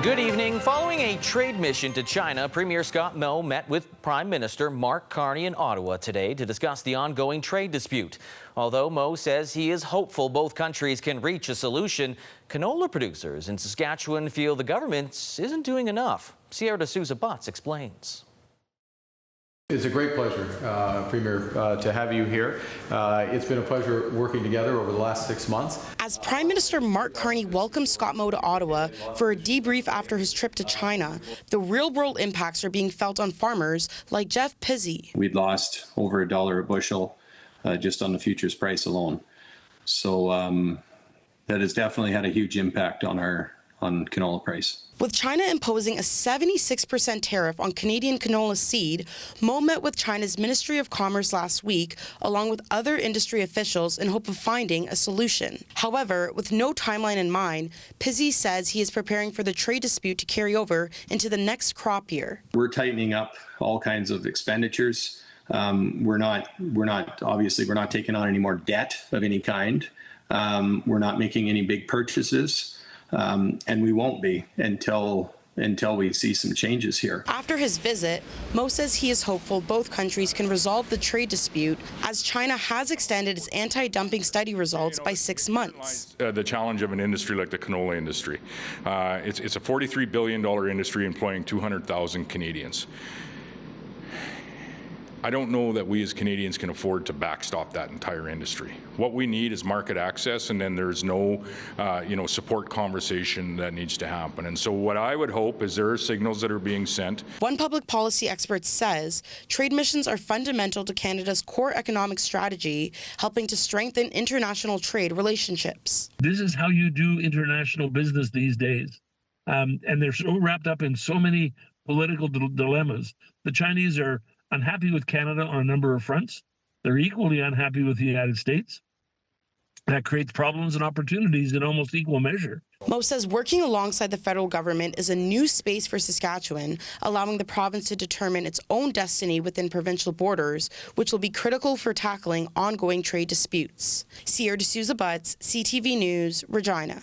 Good evening. Following a trade mission to China, Premier Scott Moe met with Prime Minister Mark Carney in Ottawa today to discuss the ongoing trade dispute. Although Moe says he is hopeful both countries can reach a solution, canola producers in Saskatchewan feel the government isn't doing enough. Sierra D'Souza Butts explains. It's a great pleasure, Premier, to have you here. It's been a pleasure working together over the last 6 months. As Prime Minister Mark Carney welcomed Scott Moe to Ottawa for a debrief after his trip to China, the real-world impacts are being felt on farmers like Jeff Pizzi. We'd lost over $1 a bushel just on the futures price alone. So that has definitely had a huge impact on canola price. With China imposing a 76% tariff on Canadian canola seed, Moe met with China's Ministry of Commerce last week, along with other industry officials in hope of finding a solution. However, with no timeline in mind, Pizzi says he is preparing for the trade dispute to carry over into the next crop year. We're tightening up all kinds of expenditures. We're not taking on any more debt of any kind. We're not making any big purchases. And we won't be until we see some changes here. After his visit, Moe says he is hopeful both countries can resolve the trade dispute, as China has extended its anti-dumping study results by 6 months. The challenge of an industry like the canola industry. It's a $43 billion industry employing 200,000 Canadians. I don't know that we as Canadians can afford to backstop that entire industry. What we need is market access, and then there's no, support conversation that needs to happen. And so what I would hope is there are signals that are being sent. One public policy expert says trade missions are fundamental to Canada's core economic strategy, helping to strengthen international trade relationships. This is how you do international business these days. And they're so wrapped up in so many political dilemmas. The Chinese are unhappy with Canada on a number of fronts. They're equally unhappy with the United States. That creates problems and opportunities in almost equal measure. Moe says working alongside the federal government is a new space for Saskatchewan, allowing the province to determine its own destiny within provincial borders, which will be critical for tackling ongoing trade disputes. Sierra D'Souza Butts, CTV News, Regina.